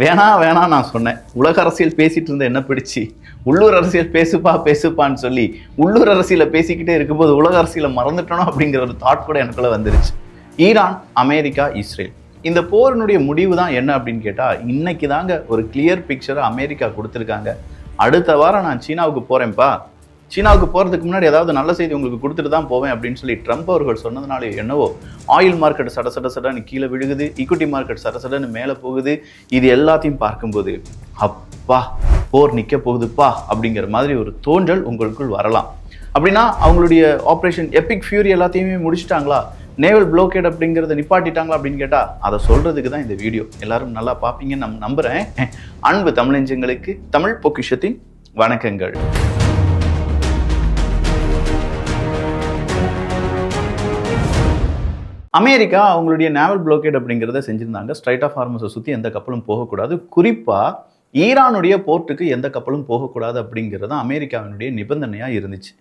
வேணாம் நான் சொன்னேன். உலக அரசியல் பேசிட்டு இருந்த என்ன பிடிச்சி உள்ளூர் அரசியல் பேசுப்பான்னு சொல்லி உள்ளூர் அரசியலை பேசிக்கிட்டே இருக்கும்போது உலக அரசியலை மறந்துட்டணும் அப்படிங்கிற ஒரு தாட் கூட எனக்குள்ள வந்துருச்சு. ஈரான், அமெரிக்கா, இஸ்ரேல் இந்த போரினுடைய முடிவு தான் என்ன அப்படின்னு கேட்டால், இன்னைக்கு தாங்க ஒரு கிளியர் பிக்சரை அமெரிக்கா கொடுத்துருக்காங்க. அடுத்த வாரம் நான் சீனாவுக்கு போகிறேன்ப்பா, சீனாவுக்கு போகிறதுக்கு முன்னாடி ஏதாவது நல்ல செய்தி உங்களுக்கு கொடுத்துட்டு தான் போவேன் அப்படின்னு சொல்லி ட்ரம்ப் அவர்கள் சொன்னதுனால என்னவோ ஆயில் மார்க்கெட் சடன்னு கீழே விழுகுது, ஈக்விட்டி மார்க்கெட் சடன்னு மேலே போகுது. இது எல்லாத்தையும் பார்க்கும்போது அப்பா போர் நிற்க போகுதுப்பா அப்படிங்கிற மாதிரி ஒரு தோன்றல் உங்களுக்குள் வரலாம். அப்படின்னா அவங்களுடைய ஆப்ரேஷன் எபிக் ஃபியூரி எல்லாத்தையுமே முடிச்சிட்டாங்களா, நேவல் ப்ளோக்கேட் அப்படிங்கிறத நிப்பாட்டிட்டாங்களா அப்படின்னு கேட்டால் அதை சொல்கிறதுக்கு தான் இந்த வீடியோ. எல்லாரும் நல்லா பார்ப்பீங்கன்னு நான் நம்புகிறேன். அன்பு தமிழஞ்சங்களுக்கு தமிழ் பொக்கிஷத்தின் வணக்கங்கள். அமெரிக்கா அவங்களுடைய நேவல் ப்ளோக்கேட் அப்படிங்கிறத செஞ்சுருந்தாங்க. ஸ்ட்ரைட் ஆஃப் ஹார்மஸை சுற்றி எந்த கப்பலும் போகக்கூடாது, குறிப்பாக ஈரானுடைய போர்ட்டுக்கு எந்த கப்பலும் போகக்கூடாது அப்படிங்கிறது அமெரிக்காவினுடைய நிபந்தனையாக இருந்துச்சு.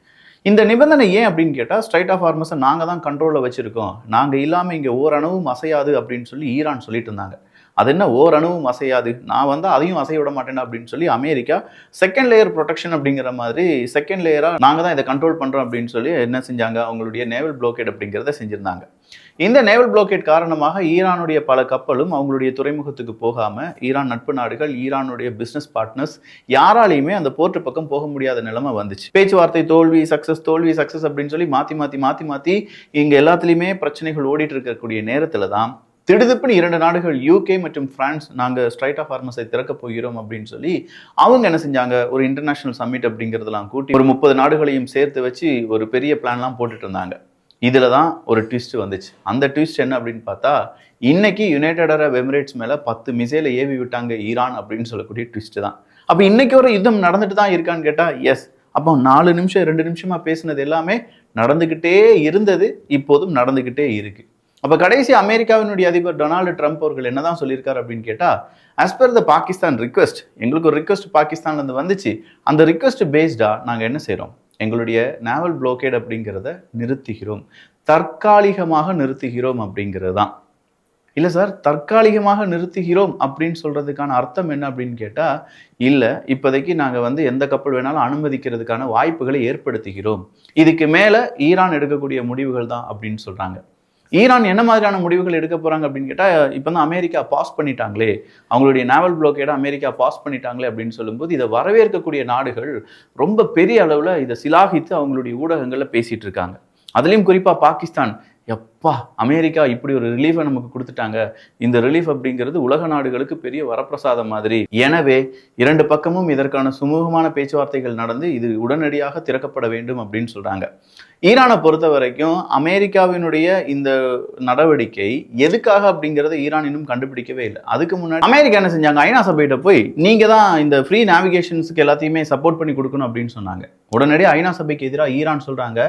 இந்த நிபந்தனை ஏன் அப்படின்னு கேட்டால், ஸ்ட்ரைட் ஆஃப் ஹார்மஸை நாங்கள் தான் கண்ட்ரோலில் வச்சுருக்கோம், நாங்கள் இல்லாமல் இங்கே ஓரணுவும் அசையாது அப்படின்னு சொல்லி ஈரான் சொல்லிட்டு இருந்தாங்க. அது என்ன ஓரணுவும் அசையாது, நான் வந்து அதையும் அசைய விட மாட்டேன் அப்படின்னு சொல்லி அமெரிக்கா செகண்ட் லேயர் ப்ரொடெக்ஷன் அப்படிங்கிற மாதிரி செகண்ட் லேயராக நாங்கள் தான் இதை கண்ட்ரோல் பண்ணுறோம் அப்படின்னு சொல்லி என்ன செஞ்சாங்க, அவங்களுடைய நேவல் ப்ளோக்கேட் அப்படிங்கிறத செஞ்சுருந்தாங்க. இந்த நேவல் ப்ளோக்கேட் காரணமாக ஈரானுடைய பல கப்பலும் அவங்களுடைய துறைமுகத்துக்கு போகாமல் ஈரான் நட்பு நாடுகள், ஈரானுடைய பிஸ்னஸ் பார்ட்னர்ஸ் யாராலையுமே அந்த போர்ட்டு பக்கம் போக முடியாத நிலைமை வந்துச்சு. பேச்சுவார்த்தை தோல்வி சக்ஸஸ் அப்படின்னு சொல்லி மாற்றி இங்கே எல்லாத்துலேயுமே பிரச்சனைகள் ஓடிட்டு இருக்கக்கூடிய நேரத்தில் தான் திடுதிப்புன்னு 2 நாடுகள் யூகே மற்றும் பிரான்ஸ் நாங்கள் ஸ்ட்ரைட் ஆஃப் ஹார்மஸை திறக்க போகிறோம் அப்படின்னு சொல்லி அவங்க என்ன செஞ்சாங்க, ஒரு இன்டர்நேஷனல் சம்மிட் அப்படிங்கிறதெல்லாம் கூட்டி ஒரு 30 நாடுகளையும் சேர்த்து வச்சு ஒரு பெரிய பிளான்லாம் போட்டுட்டு இருந்தாங்க. இதில் தான் ஒரு ட்விஸ்ட் வந்துச்சு. அந்த ட்விஸ்ட் என்ன அப்படின்னு பார்த்தா, இன்னைக்கு யுனைடெட் அரப் எமிரேட்ஸ் மேலே 10 மிசைலை ஏவி விட்டாங்க ஈரான் அப்படின்னு சொல்லக்கூடிய ட்விஸ்ட் தான். அப்போ இன்னைக்கு ஒரு யுத்தம் நடந்துட்டு தான் இருக்கான்னு கேட்டால் எஸ். அப்போ 4 நிமிஷம் 2 நிமிஷமாக பேசினது எல்லாமே நடந்துக்கிட்டே இருந்தது, இப்போதும் நடந்துக்கிட்டே இருக்கு. அப்போ கடைசி அமெரிக்காவினுடைய அதிபர் டொனால்டு ட்ரம்ப் அவர்கள் என்னதான் சொல்லியிருக்காரு அப்படின்னு கேட்டால், as per the Pakistan request, எங்களுக்கு ஒரு ரிக்வெஸ்ட் பாகிஸ்தான்லேருந்து வந்துச்சு, அந்த ரிக்வெஸ்ட் பேஸ்டாக நாங்கள் என்ன செய்கிறோம், எங்களுடைய நேவல் ப்ளோக்கேட் அப்படிங்கிறத நிறுத்துகிறோம், தற்காலிகமாக நிறுத்துகிறோம் அப்படிங்கிறது தான். இல்லை சார், தற்காலிகமாக நிறுத்துகிறோம் அப்படின்னு சொல்கிறதுக்கான அர்த்தம் என்ன அப்படின்னு கேட்டால், இல்லை இப்போதைக்கு நாங்கள் வந்து எந்த கப்பல் வேணாலும் அனுமதிக்கிறதுக்கான வாய்ப்புகளை ஏற்படுத்துகிறோம், இதுக்கு மேலே ஈரான் எடுக்கக்கூடிய முடிவுகள் தான் அப்படின்னு சொல்கிறாங்க. ஈரான் என்ன மாதிரியான முடிவுகள் எடுக்க போகிறாங்க அப்படின்னு கேட்டால், இப்போ தான் அமெரிக்கா பாஸ் பண்ணிட்டாங்களே, அவங்களுடைய நேவல் ப்ளோக்கேடை அமெரிக்கா பாஸ் பண்ணிட்டாங்களே அப்படின்னு சொல்லும்போது இதை வரவேற்கக்கூடிய நாடுகள் ரொம்ப பெரிய அளவில் இதை சிலாகித்து அவங்களுடைய ஊடகங்களில் பேசிகிட்டு இருக்காங்க. அதுலேயும் குறிப்பாக பாகிஸ்தான், எப்பா அமெரிக்கா இப்படி ஒரு ரிலீஃபை நமக்கு கொடுத்துட்டாங்க, இந்த ரிலீஃப் அப்படிங்கிறது உலக நாடுகளுக்கு பெரிய வரப்பிரசாதம் மாதிரி, எனவே 2 பக்கமும் இதற்கான சுமூகமான பேச்சுவார்த்தைகள் நடந்து இது உடனடியாக திறக்கப்பட வேண்டும் அப்படின்னு சொல்கிறாங்க. ஈரானை பொறுத்த வரைக்கும் அமெரிக்காவினுடைய இந்த நடவடிக்கை எதுக்காக அப்படிங்கிறத ஈரான் இன்னும் கண்டுபிடிக்கவே இல்லை. அதுக்கு முன்னாடி அமெரிக்கா என்ன செஞ்சாங்க, ஐநா சபையிட்ட போய் நீங்கள் தான் இந்த ஃப்ரீ நேவிகேஷன்ஸுக்கு எல்லாத்தையுமே சப்போர்ட் பண்ணி கொடுக்கணும் அப்படின்னு சொன்னாங்க. உடனடியாக ஐநா சபைக்கு எதிராக ஈரான் சொல்கிறாங்க,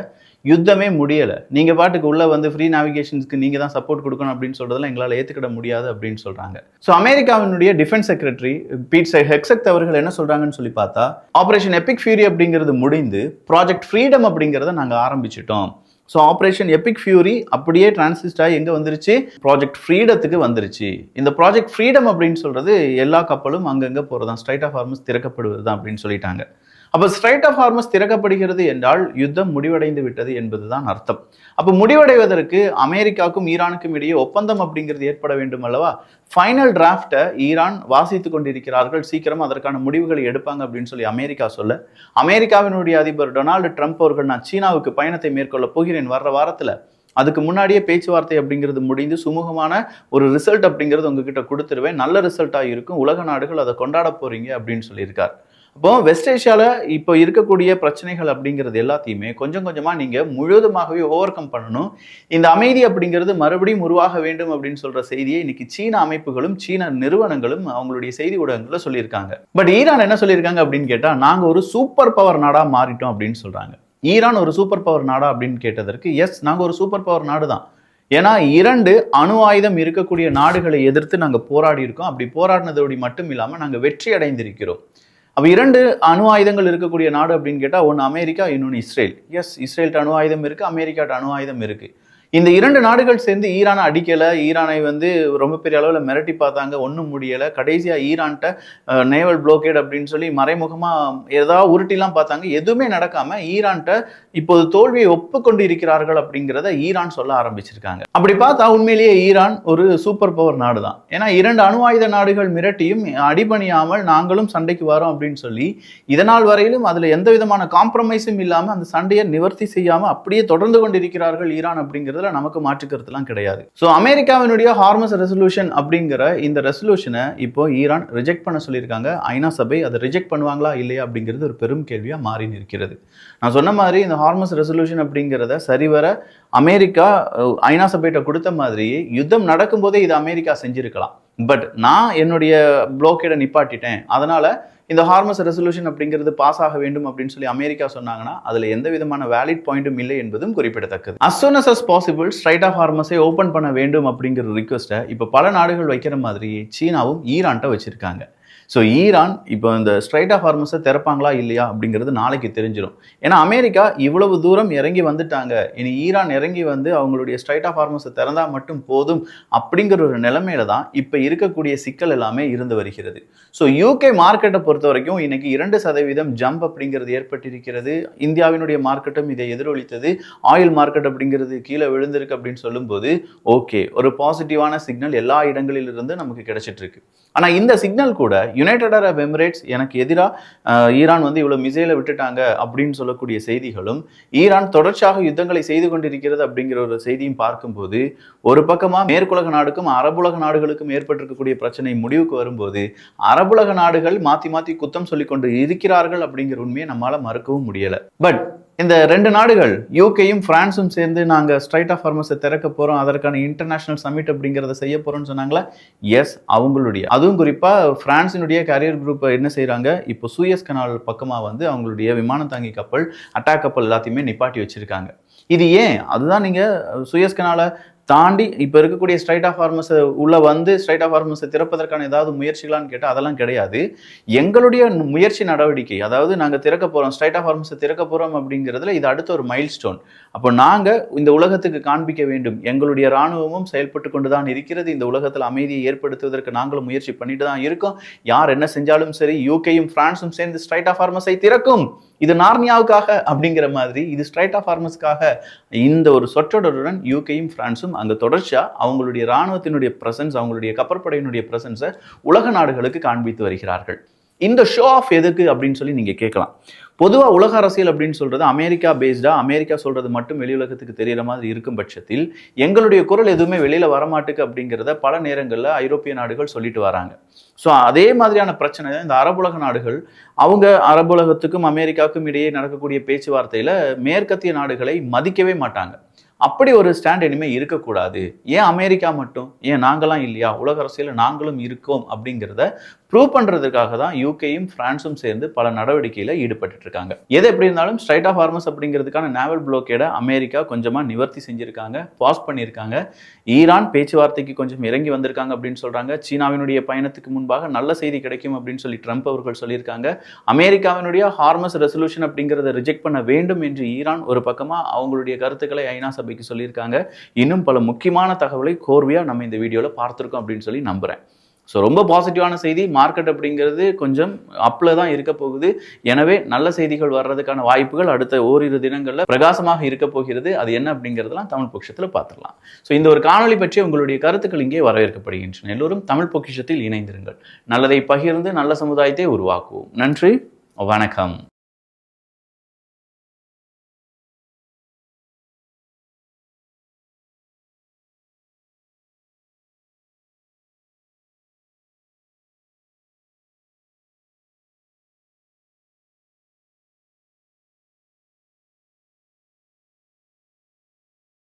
யுத்தமே முடியலை, நீங்கள் பாட்டுக்கு உள்ளே வந்து ஃப்ரீ நேவிகேஷன்ஸ்க்கு நீங்கள் தான் சப்போர்ட் கொடுக்கணும் அப்படின்னு சொல்கிறதெல்லாம் எங்களால் ஏற்றுக்கிட முடியாது அப்படின்னு சொல்கிறாங்க. ஸோ அமெரிக்காவினுடைய டிஃபென்ஸ் செக்ரட்டரி பீட் ஹெக்ஸெட் அவர்கள் என்ன சொல்கிறாங்கன்னு சொல்லி பார்த்தா, ஆப்ரேஷன் எபிக் ஃபியூரி அப்படிங்கிறது முடிந்து ப்ராஜெக்ட் ஃப்ரீடம் அப்படிங்கிறத நாங்கள் ஆரம்பிச்சிட்டோம். ஸோ ஆப்ரேஷன் எபிக் ஃபியூரி அப்படியே டிரான்சிஸ்ட் ஆகி எங்கே வந்துருச்சு, ப்ராஜெக்ட் ஃப்ரீடத்துக்கு வந்துருச்சு. இந்த ப்ராஜெக்ட் ஃப்ரீடம் அப்படின்னு சொல்கிறது எல்லா கப்பலும் அங்கங்கே போகிறது தான், ஸ்ட்ரைட் ஆஃப் ஹார்மஸ் திறக்கப்படுவது தான் அப்படின்னு சொல்லிட்டாங்க. அப்போ ஸ்ட்ரைட் ஆஃப் ஹார்மஸ் திறக்கப்படுகிறது என்றால் யுத்தம் முடிவடைந்து விட்டது என்பதுதான் அர்த்தம். அப்போ முடிவடைவதற்கு அமெரிக்காவுக்கும் ஈரானுக்கும் இடையே ஒப்பந்தம் அப்படிங்கிறது ஏற்பட வேண்டும் அல்லவா. ஃபைனல் டிராஃப்டை ஈரான் வாசித்து கொண்டிருக்கிறார்கள், சீக்கிரமாக அதற்கான முடிவுகளை எடுப்பாங்க அப்படின்னு சொல்லி அமெரிக்கா சொல்ல, அமெரிக்காவினுடைய அதிபர் டொனால்டு ட்ரம்ப் அவர்கள் நான் சீனாவுக்கு பயணத்தை மேற்கொள்ள போகிறேன் வர்ற வாரத்தில், அதுக்கு முன்னாடியே பேச்சுவார்த்தை அப்படிங்கிறது முடிந்து சுமூகமான ஒரு ரிசல்ட் அப்படிங்கிறது உங்ககிட்ட கொடுத்துருவேன், நல்ல ரிசல்ட்டாக இருக்கும், உலக நாடுகள் அதை கொண்டாட போறீங்க அப்படின்னு சொல்லியிருக்கார். அப்போ வெஸ்ட் ஏஷியாவில் இப்போ இருக்கக்கூடிய பிரச்சனைகள் அப்படிங்கிறது எல்லாத்தையுமே கொஞ்சம் கொஞ்சமாக நீங்கள் முழுவதுமாகவே ஓவர் கம் பண்ணணும். இந்த அமைதி அப்படிங்கிறது மறுபடியும் உருவாக வேண்டும் அப்படின்னு சொல்கிற செய்தியை இன்னைக்கு சீன அமைப்புகளும் சீன நிறுவனங்களும் அவங்களுடைய செய்தி ஊடகங்களில் சொல்லியிருக்காங்க. பட் ஈரான் என்ன சொல்லியிருக்காங்க அப்படின்னு கேட்டால், நாங்கள் ஒரு சூப்பர் பவர் நாடாக மாறிட்டோம் அப்படின்னு சொல்கிறாங்க. ஈரான் ஒரு சூப்பர் பவர் நாடா அப்படின்னு கேட்டதற்கு எஸ், நாங்கள் ஒரு சூப்பர் பவர் நாடு தான். ஏன்னா 2 அணு ஆயுதம் இருக்கக்கூடிய நாடுகளை எதிர்த்து நாங்கள் போராடி இருக்கோம். அப்படி போராடினதோடு மட்டும் இல்லாமல் நாங்கள் வெற்றி அடைந்திருக்கிறோம். அப்போ 2 அணு ஆயுதங்கள் இருக்கக்கூடிய நாடு அப்படின்னு கேட்டால், ஒன்று அமெரிக்கா, இன்னொன்று இஸ்ரேல். எஸ், இஸ்ரேல்கிட்ட அணு ஆயுதம் இருக்குது, அமெரிக்காட்ட அணு ஆயுதம் இருக்குது. இந்த 2 நாடுகள் சேர்ந்து ஈரானை அடிக்கல, ஈரானை வந்து ரொம்ப பெரிய அளவில் மிரட்டி பார்த்தாங்க, ஒன்றும் முடியலை. கடைசியாக ஈரான்கிட்ட நேவல் ப்ளோக்கேட் அப்படின்னு சொல்லி மறைமுகமாக ஏதாவது உருட்டிலாம் பார்த்தாங்க, எதுவுமே நடக்காமல் ஈரான்கிட்ட இப்போது தோல்வியை ஒப்புக்கொண்டு இருக்கிறார்கள் அப்படிங்கிறத ஈரான் சொல்ல ஆரம்பிச்சிருக்காங்க. அப்படி பார்த்தா உண்மையிலேயே ஈரான் ஒரு சூப்பர் பவர் நாடு தான். ஏன்னா 2 அணு ஆயுத நாடுகள் மிரட்டியும் அடிபணியாமல் நாங்களும் சண்டைக்கு வரோம் அப்படின்னு சொல்லி இதனால் வரையிலும் அதில் எந்த விதமான காம்ப்ரமைஸும் இல்லாமல் அந்த சண்டையை நிவர்த்தி செய்யாமல் அப்படியே தொடர்ந்து கொண்டிருக்கிறார்கள் ஈரான் அப்படிங்கிறது நமக்கு மாற்றுக்கருத்துலாம் கிடையாது. ஸோ அமெரிக்காவினுடைய ஹார்மஸ் ரெசல்யூஷன் அப்படிங்கிற இந்த ரெசல்யூஷனை இப்போ ஈரான் ரிஜெக்ட் பண்ண சொல்லியிருக்காங்க. ஐநா சபை அதை ரிஜெக்ட் பண்ணுவாங்களா இல்லையா அப்படிங்கிறது ஒரு பெரும் கேள்வியாக மாறி நிற்கிறது. நான் சொன்ன மாதிரி இந்த ஹார்மஸ் ரெசல்யூஷன் அப்படிங்கிறத சரிவர அமெரிக்கா ஐநா சபையிட்ட கொடுத்த மாதிரி யுத்தம் நடக்கும்போதே இது அமெரிக்கா செஞ்சிருக்கலாம். பட் நான் என்னுடைய ப்ளோக்கேடை நிப்பாட்டிட்டேன், அதனால இந்த ஹார்மஸ் ரெசல்யூஷன் அப்படிங்கிறது பாஸ் ஆக வேண்டும் அப்படின்னு சொல்லி அமெரிக்கா சொன்னாங்கன்னா அதுல எந்த விதமான வேலிட் பாயிண்ட்டும் இல்லை என்பதும் குறிப்பிடத்தக்கது. as soon as possible straight off ஹார்மஸை ஓபன் பண்ண வேண்டும் அப்படிங்கிற ரிக்வெஸ்ட்டை இப்போ பல நாடுகள் வைக்கிற மாதிரி சீனாவும் ஈரான்ட்ட வச்சிருக்காங்க. ஸோ ஈரான் இப்போ இந்த ஸ்ட்ரைட் ஆஃப் ஹார்மஸை திறப்பாங்களா இல்லையா அப்படிங்கிறது நாளைக்கு தெரிஞ்சிடும். ஏன்னா அமெரிக்கா இவ்வளவு தூரம் இறங்கி வந்துட்டாங்க, இனி ஈரான் இறங்கி வந்து அவங்களுடைய ஸ்ட்ரைட் ஆஃப் ஹார்மஸை திறந்தா மட்டும் போதும் அப்படிங்கிற ஒரு நிலைமையில தான் இப்போ இருக்கக்கூடிய சிக்கல் எல்லாமே இருந்து வருகிறது. ஸோ யூகே மார்க்கெட்டை பொறுத்த வரைக்கும் இன்னைக்கு 2% ஜம்ப் அப்படிங்கிறது ஏற்பட்டிருக்கிறது. இந்தியாவினுடைய மார்க்கெட்டும் இதை எதிரொலித்தது. ஆயில் மார்க்கெட் அப்படிங்கிறது கீழே விழுந்திருக்கு அப்படின்னு சொல்லும்போது ஓகே, ஒரு பாசிட்டிவான சிக்னல் எல்லா இடங்களிலிருந்து நமக்கு கிடைச்சிட்டு இருக்கு. ஆனால் இந்த சிக்னல் கூட யுனைடெட் அரப் எமிரேட்ஸ் எனக்கு எதிராக ஈரான் வந்து இவ்வளோ மிசைலை விட்டுட்டாங்க அப்படின்னு சொல்லக்கூடிய செய்திகளும், ஈரான் தொடர்ச்சியாக யுத்தங்களை செய்து கொண்டிருக்கிறது அப்படிங்கிற ஒரு செய்தியும் பார்க்கும்போது ஒரு பக்கமாக மேற்குலக நாடுக்கும் அரபுலக நாடுகளுக்கும் ஏற்பட்டிருக்கக்கூடிய பிரச்சனை முடிவுக்கு வரும்போது அரபுலக நாடுகள் மாற்றி மாற்றி குத்தம் சொல்லிக்கொண்டு இருக்கிறார்கள் அப்படிங்கிற உண்மையை நம்மளால மறுக்கவும் முடியலை. பட் இந்த 2 நாடுகள் யூகேயும் பிரான்ஸும் சேர்ந்து நாங்கள் ஸ்ட்ரைட் ஆஃப் ஹார்மஸை திறக்க போகிறோம், அதற்கான இன்டர்நேஷனல் சமிட் அப்படிங்கிறத செய்ய போகிறோம்னு சொன்னாங்களா? எஸ், அவங்களுடைய அதுவும் குறிப்பாக பிரான்ஸினுடைய கேரியர் குரூப் என்ன செய்கிறாங்க, இப்போ சூயஸ் கனால் பக்கமாக வந்து அவங்களுடைய விமானம் தாங்கி கப்பல், அட்டாக் கப்பல் எல்லாத்தையுமே நிப்பாட்டி வச்சிருக்காங்க. இது ஏன்? அதுதான் நீங்கள் சூயஸ் கனாலை தாண்டி இப்போ இருக்கக்கூடிய ஸ்ட்ரைட் ஆஃப் ஹார்மஸை உள்ள வந்து ஸ்ட்ரைட் ஆஃப் ஹார்மஸை திறப்பதற்கான ஏதாவது முயற்சிகளான்னு கேட்டால் அதெல்லாம் கிடையாது. எங்களுடைய முயற்சி நடவடிக்கை, அதாவது நாங்கள் திறக்க போகிறோம், ஸ்ட்ரைட் ஆஃப் ஹார்மஸை திறக்க போகிறோம் அப்படிங்கிறதுல இது அடுத்த ஒரு மைல் ஸ்டோன். அப்போ நாங்கள் இந்த உலகத்துக்கு காண்பிக்க வேண்டும், எங்களுடைய இராணுவமும் செயல்பட்டு கொண்டு தான் இருக்கிறது, இந்த உலகத்தில் அமைதியை ஏற்படுத்துவதற்கு நாங்களும் முயற்சி பண்ணிட்டு தான் இருக்கோம், யார் என்ன செஞ்சாலும் சரி யூகேயும் பிரான்ஸும் சேர்ந்து ஸ்ட்ரைட் ஆஃப் ஹார்மஸை திறக்கும், இது நார்னியாவுக்காக அப்படிங்கிற மாதிரி இது ஸ்ட்ரைட் ஆஃப் ஹார்மஸ்க்காக இந்த ஒரு சொற்றொடருடன் யூகேயும் பிரான்ஸும் அங்கே தொடர்ச்சியாக அவங்களுடைய இராணுவத்தினுடைய பிரசன்ஸ், அவங்களுடைய கப்பற்படையினுடைய பிரசன்ஸை உலக நாடுகளுக்கு காண்பித்து வருகிறார்கள். இந்த ஷோ ஆஃப் எதுக்கு அப்படின்னு சொல்லி நீங்கள் கேட்கலாம். பொதுவாக உலக அரசியல் அப்படின்னு சொல்கிறது அமெரிக்கா பேஸ்டாக, அமெரிக்கா சொல்கிறது மட்டும் வெளி உலகத்துக்கு தெரிகிற மாதிரி இருக்கும் பட்சத்தில் எங்களுடைய குரல் எதுவுமே வெளியில் வரமாட்டுக்கு அப்படிங்கிறத பல நேரங்களில் ஐரோப்பிய நாடுகள் சொல்லிட்டு வராங்க. ஸோ அதே மாதிரியான பிரச்சனை இந்த அரபுலக நாடுகள், அவங்க அரபுலகத்துக்கும் அமெரிக்காவுக்கும் இடையே நடக்கக்கூடிய பேச்சுவார்த்தையில் மேற்கத்திய நாடுகளை மதிக்கவே மாட்டாங்க. அப்படி ஒரு ஸ்டாண்ட் இனிமேல் இருக்கக்கூடாது. ஏன் அமெரிக்கா மட்டும், ஏன் நாங்களாம் இல்லையா, உலக அரசியலில் நாங்களும் இருக்கோம் அப்படிங்கிறத ப்ரூவ் பண்ணுறதுக்காக தான் யூகேயும் பிரான்ஸும் சேர்ந்து பல நடவடிக்கையில் ஈடுபட்டு இருக்காங்க. எது எப்படி இருந்தாலும் ஸ்ட்ரைட் ஆஃப் ஹார்மஸ் அப்படிங்கிறதுக்கான நேவல் ப்ளோக்கேடை அமெரிக்கா கொஞ்சமாக நிவர்த்தி செஞ்சுருக்காங்க, பாஸ் பண்ணியிருக்காங்க. ஈரான் பேச்சுவார்த்தைக்கு கொஞ்சம் இறங்கி வந்திருக்காங்க அப்படின்னு சொல்கிறாங்க. சீனாவினுடைய பயணத்துக்கு முன்பாக நல்ல செய்தி கிடைக்கும் அப்படின்னு சொல்லி ட்ரம்ப் அவர்கள் சொல்லியிருக்காங்க. அமெரிக்காவினுடைய ஹார்மஸ் ரெசல்யூஷன் அப்படிங்கிறத ரிஜெக்ட் பண்ண வேண்டும் என்று ஈரான் ஒரு பக்கமாக அவங்களுடைய கருத்துக்களை ஐநா சபைக்கு சொல்லியிருக்காங்க. இன்னும் பல முக்கியமான தகவலை கோர்வையாக நம்ம இந்த வீடியோவில் பார்த்துருக்கோம் அப்படின்னு சொல்லி நம்புகிறேன். ஸோ ரொம்ப பாசிட்டிவான செய்தி. மார்க்கெட் அப்படிங்கிறது கொஞ்சம் அப்பில் தான் இருக்க போகுது. எனவே நல்ல செய்திகள் வர்றதுக்கான வாய்ப்புகள் அடுத்த ஓரிரு தினங்களில் பிரகாசமாக இருக்க போகிறது. அது என்ன அப்படிங்கிறதெல்லாம் தமிழ் பொக்கிஷத்தில் பார்த்துடலாம். ஸோ இந்த ஒரு காணொலி பற்றி உங்களுடைய கருத்துக்கள் இங்கே வரவேற்கப்படுகின்றன. எல்லோரும் தமிழ் பொக்கிஷத்தில் இணைந்திருங்கள். நல்லதை பகிர்ந்து நல்ல சமுதாயத்தை உருவாக்குவோம். நன்றி, வணக்கம்.